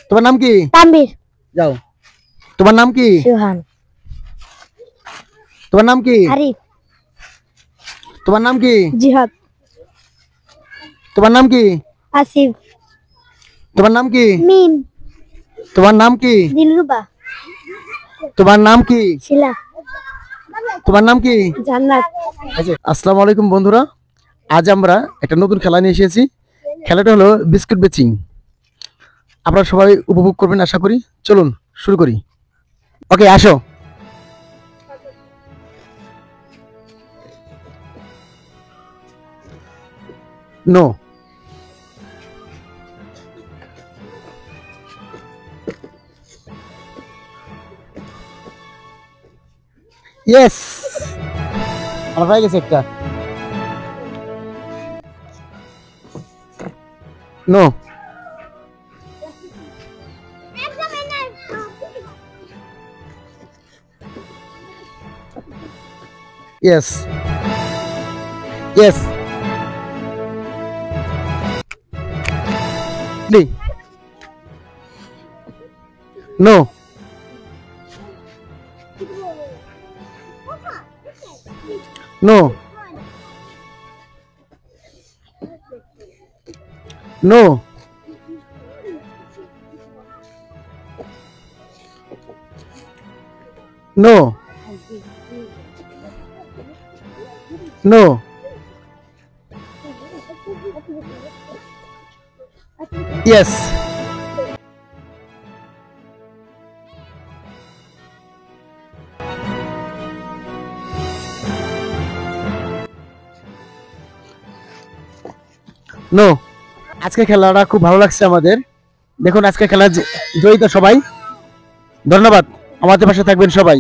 তোমার নাম কি? তানভীর। যাও। তোমার নাম কি? সুহান। তোমার নাম কি? আরিফ। তোমার নাম কি? জিহাদ। তোমার নাম কি? আসিফ। তোমার নাম কি? মিম। তোমার নাম কি? দিলরুবা। তোমার নাম কি? শিলা। তোমার নাম কি? জান্নাত। আসসালামু আলাইকুম বন্ধুরা, আজ আমরা একটা নতুন খেলা নিয়ে এসেছি। খেলাটা হলো বিস্কুট বেচিং। আপনারা সবাই উপভোগ করবেন আশা করি। চলুন শুরু করি। ওকে, আসো। নো। ইয়েস, আমার হয়ে গেছে একটা। No. Yes yes. No. No. No. No. No. Yes. No. আজকে খেলাটা খুব ভালো লাগছে আমাদের। দেখুন আজকে খেলা জয়িত সবাই। ধন্যবাদ, আমাদের পাশে থাকবেন সবাই।